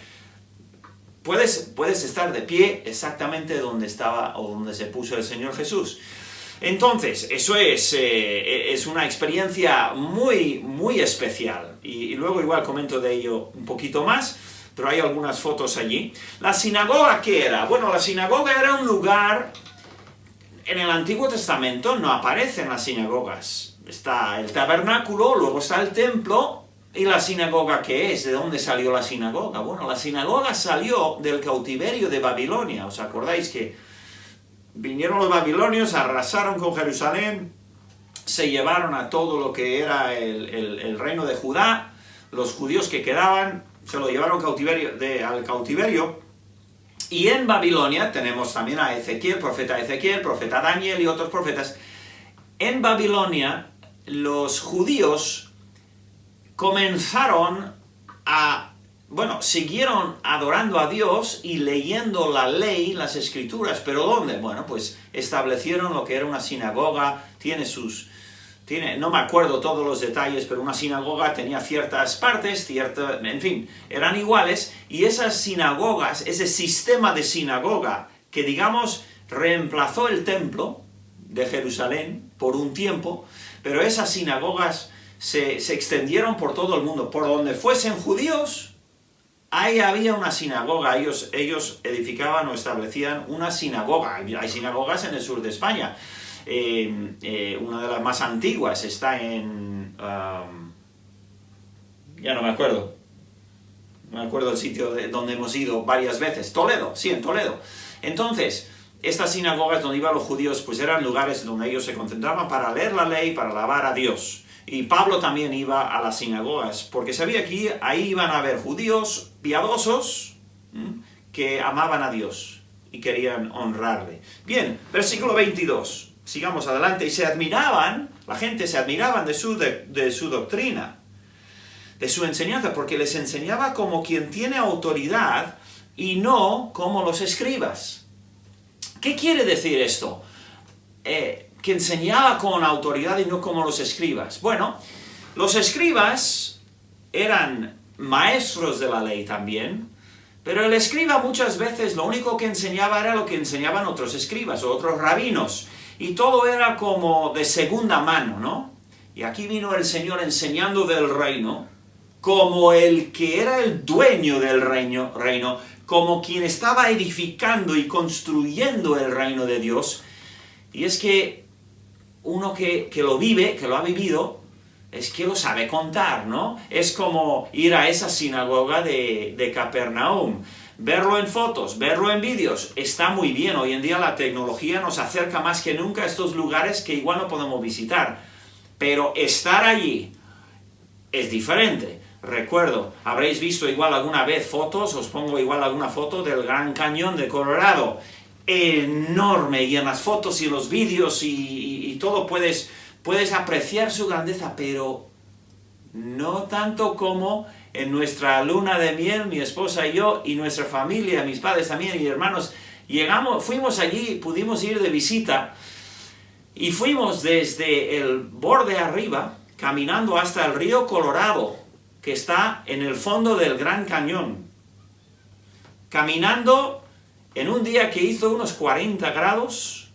Puedes estar de pie exactamente donde estaba o donde se puso el Señor Jesús. Entonces, eso es una experiencia muy, muy especial. Y luego igual comento de ello un poquito más, pero hay algunas fotos allí. ¿La sinagoga qué era? Bueno, la sinagoga era un lugar, en el Antiguo Testamento no aparecen las sinagogas. Está el tabernáculo, luego está el templo. ¿Y la sinagoga qué es? ¿De dónde salió la sinagoga? Bueno, la sinagoga salió del cautiverio de Babilonia. ¿Os acordáis que vinieron los babilonios, arrasaron con Jerusalén, se llevaron a todo lo que era el reino de Judá? Los judíos que quedaban se lo llevaron al cautiverio. Y en Babilonia tenemos también a Ezequiel, profeta Daniel y otros profetas. En Babilonia los judíos comenzaron siguieron adorando a Dios y leyendo la ley, las escrituras, pero ¿dónde? Bueno, pues establecieron lo que era una sinagoga, no me acuerdo todos los detalles, pero una sinagoga tenía ciertas partes, en fin, eran iguales, y esas sinagogas, ese sistema de sinagoga que, digamos, reemplazó el templo de Jerusalén por un tiempo, pero esas sinagogas se extendieron por todo el mundo. Por donde fuesen judíos, ahí había una sinagoga. Ellos edificaban o establecían una sinagoga. Hay sinagogas en el sur de España. Una de las más antiguas está en... ya no me acuerdo. No me acuerdo el sitio donde hemos ido varias veces. Toledo, sí, en Toledo. Entonces, estas sinagogas donde iban los judíos, pues eran lugares donde ellos se concentraban para leer la ley, para alabar a Dios. Y Pablo también iba a las sinagogas, porque sabía que ahí iban a haber judíos piadosos que amaban a Dios y querían honrarle. Bien, versículo 22. Sigamos adelante. Y la gente se admiraban de su doctrina, de su enseñanza, porque les enseñaba como quien tiene autoridad y no como los escribas. ¿Qué quiere decir esto? Que enseñaba con autoridad y no como los escribas. Bueno, los escribas eran maestros de la ley también, pero el escriba muchas veces lo único que enseñaba era lo que enseñaban otros escribas o otros rabinos, y todo era como de segunda mano, ¿no? Y aquí vino el Señor enseñando del reino, como el que era el dueño del reino, como quien estaba edificando y construyendo el reino de Dios. Y es que uno que lo vive, que lo ha vivido, es que lo sabe contar, ¿no? Es como ir a esa sinagoga de Capernaum. Verlo en fotos, verlo en vídeos, está muy bien. Hoy en día la tecnología nos acerca más que nunca a estos lugares que igual no podemos visitar. Pero estar allí es diferente. Recuerdo, habréis visto igual alguna vez fotos, os pongo igual alguna foto del Gran Cañón de Colorado. Enorme, y en las fotos y los vídeos y todo puedes apreciar su grandeza, pero no tanto como en nuestra luna de miel, mi esposa y yo, y nuestra familia, mis padres también y hermanos. Fuimos allí, pudimos ir de visita, y fuimos desde el borde arriba, caminando hasta el río Colorado, que está en el fondo del Gran Cañón. Caminando en un día que hizo unos 40 grados.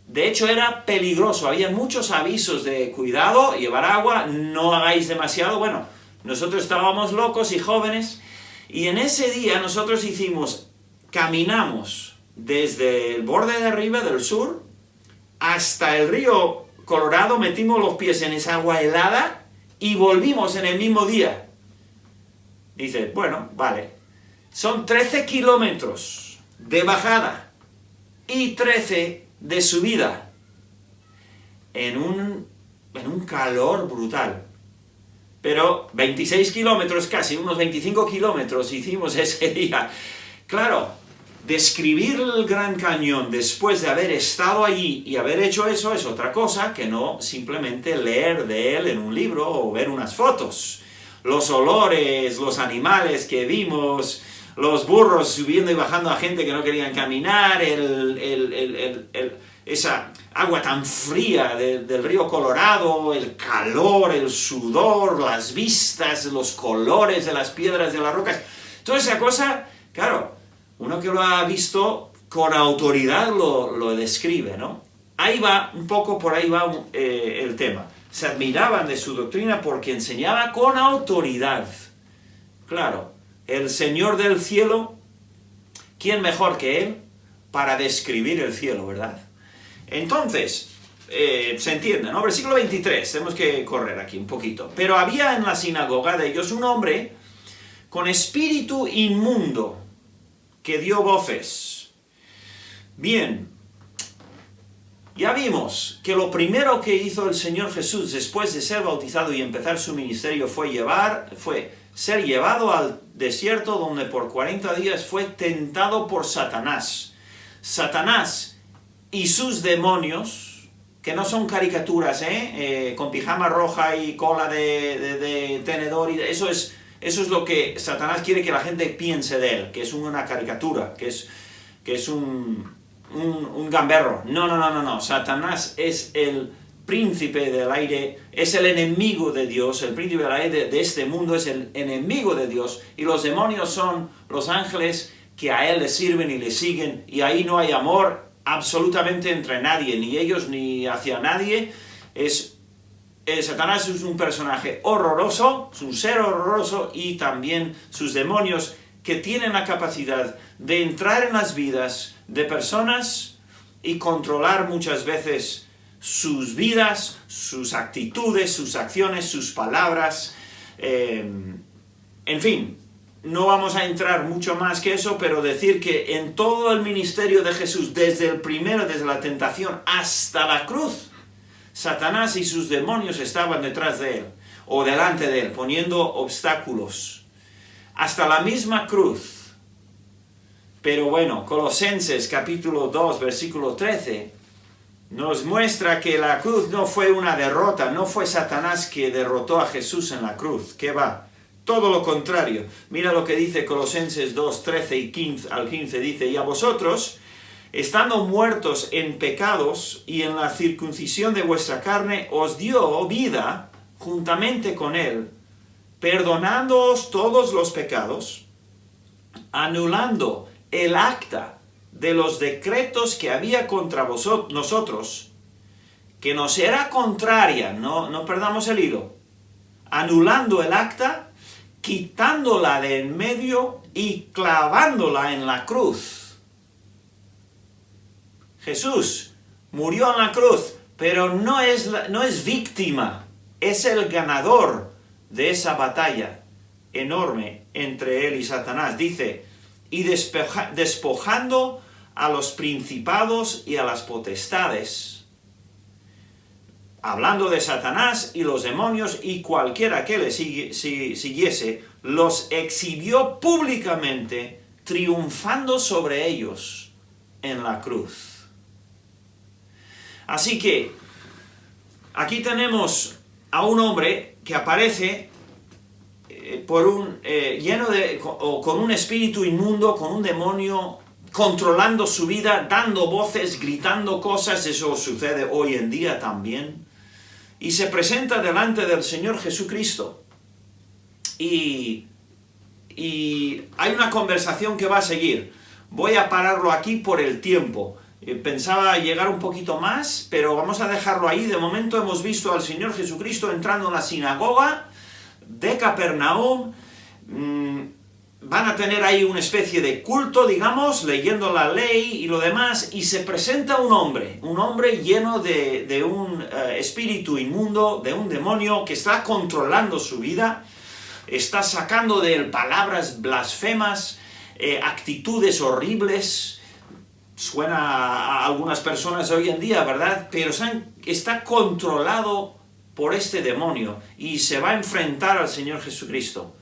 De hecho era peligroso, había muchos avisos de cuidado, llevar agua, no hagáis demasiado. Bueno, nosotros estábamos locos y jóvenes, y en ese día nosotros caminamos desde el borde de arriba del sur hasta el río Colorado, metimos los pies en esa agua helada y volvimos en el mismo día. Dice, bueno, vale, son 13 kilómetros de bajada y 13 de subida en un calor brutal. Pero 26 kilómetros casi, unos 25 kilómetros hicimos ese día. Claro, describir el Gran Cañón después de haber estado allí y haber hecho eso es otra cosa que no simplemente leer de él en un libro o ver unas fotos. Los olores, los animales que vimos, los burros subiendo y bajando a gente que no querían caminar, esa agua tan fría del río Colorado, el calor, el sudor, las vistas, los colores de las piedras, de las rocas, toda esa cosa, claro, uno que lo ha visto con autoridad lo describe, ¿no? Ahí va, un poco por ahí va el tema. Se admiraban de su doctrina porque enseñaba con autoridad. Claro, el Señor del cielo, ¿quién mejor que Él para describir el cielo, verdad? Entonces, se entiende, ¿no? Versículo 23, tenemos que correr aquí un poquito. Pero había en la sinagoga de ellos un hombre con espíritu inmundo que dio voces. Bien, ya vimos que lo primero que hizo el Señor Jesús después de ser bautizado y empezar su ministerio fue ser llevado al desierto, donde por 40 días fue tentado por Satanás. Satanás y sus demonios, que no son caricaturas, con pijama roja y cola de tenedor, y eso es lo que Satanás quiere que la gente piense de él, que es una caricatura, que es un gamberro. No. Satanás es el príncipe del aire, es el enemigo de Dios, el príncipe del aire de este mundo es el enemigo de Dios, y los demonios son los ángeles que a él le sirven y le siguen, y ahí no hay amor absolutamente entre nadie, ni ellos ni hacia nadie. Satanás es un personaje horroroso, es un ser horroroso, y también sus demonios que tienen la capacidad de entrar en las vidas de personas y controlar muchas veces sus vidas, sus actitudes, sus acciones, sus palabras. En fin, no vamos a entrar mucho más que eso, pero decir que en todo el ministerio de Jesús, desde la tentación hasta la cruz, Satanás y sus demonios estaban detrás de él, o delante de él, poniendo obstáculos, hasta la misma cruz. Pero bueno, Colosenses capítulo 2, versículo 13, nos muestra que la cruz no fue una derrota, no fue Satanás que derrotó a Jesús en la cruz. ¿Qué va? Todo lo contrario. Mira lo que dice Colosenses 2, 13 y 15 al 15, dice, y a vosotros, estando muertos en pecados y en la circuncisión de vuestra carne, os dio vida juntamente con él, perdonándoos todos los pecados, anulando el acta de los decretos que había contra nosotros, que nos era contraria, no perdamos el hilo, anulando el acta, quitándola de en medio y clavándola en la cruz. Jesús murió en la cruz pero no es víctima, es el ganador de esa batalla enorme entre él y Satanás. Dice, y despojando a los principados y a las potestades, hablando de Satanás y los demonios y cualquiera que le siguiese, los exhibió públicamente, triunfando sobre ellos en la cruz. Así que aquí tenemos a un hombre que aparece con un espíritu inmundo, con un demonio, controlando su vida, dando voces, gritando cosas. Eso sucede hoy en día también. Y se presenta delante del Señor Jesucristo. Y hay una conversación que va a seguir. Voy a pararlo aquí por el tiempo. Pensaba llegar un poquito más, pero vamos a dejarlo ahí. De momento hemos visto al Señor Jesucristo entrando en la sinagoga de Capernaum. Van a tener ahí una especie de culto, digamos, leyendo la ley y lo demás, y se presenta un hombre lleno de un espíritu inmundo, de un demonio que está controlando su vida, está sacando de él palabras blasfemas, actitudes horribles. Suena a algunas personas hoy en día, ¿verdad? Pero está controlado por este demonio y se va a enfrentar al Señor Jesucristo.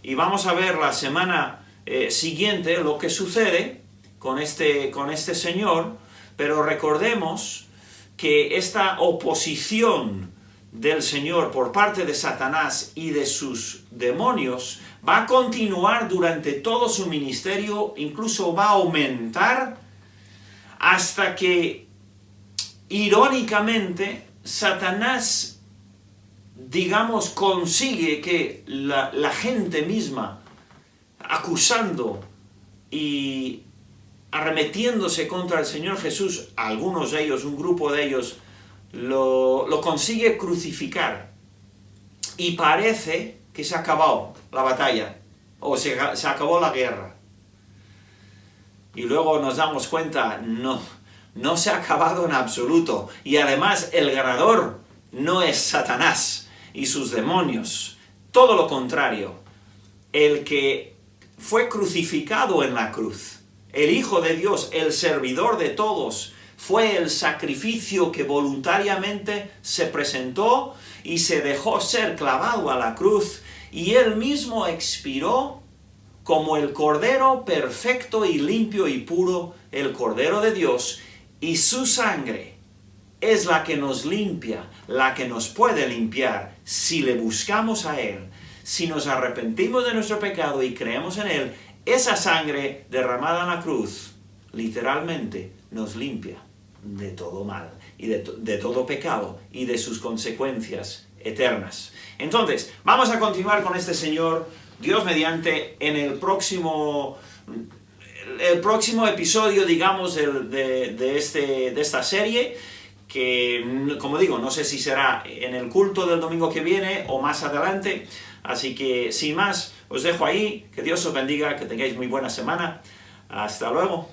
Y vamos a ver la semana siguiente lo que sucede con este señor, pero recordemos que esta oposición del Señor por parte de Satanás y de sus demonios va a continuar durante todo su ministerio, incluso va a aumentar hasta que, irónicamente, Satanás, digamos, consigue que la gente misma, acusando y arremetiéndose contra el Señor Jesús, algunos de ellos, un grupo de ellos, lo consigue crucificar. Y parece que se ha acabado la batalla, o se acabó la guerra. Y luego nos damos cuenta, no se ha acabado en absoluto. Y además el ganador no es Satanás y sus demonios. Todo lo contrario. El que fue crucificado en la cruz, el Hijo de Dios, el servidor de todos, fue el sacrificio que voluntariamente se presentó y se dejó ser clavado a la cruz, y él mismo expiró como el Cordero perfecto y limpio y puro, el Cordero de Dios, y su sangre es la que nos limpia, la que nos puede limpiar si le buscamos a Él. Si nos arrepentimos de nuestro pecado y creemos en Él, esa sangre derramada en la cruz, literalmente, nos limpia de todo mal y de todo pecado y de sus consecuencias eternas. Entonces, vamos a continuar con este Señor, Dios mediante, en el próximo episodio, digamos, de esta serie, que, como digo, no sé si será en el culto del domingo que viene o más adelante. Así que, sin más, os dejo ahí. Que Dios os bendiga, que tengáis muy buena semana. Hasta luego.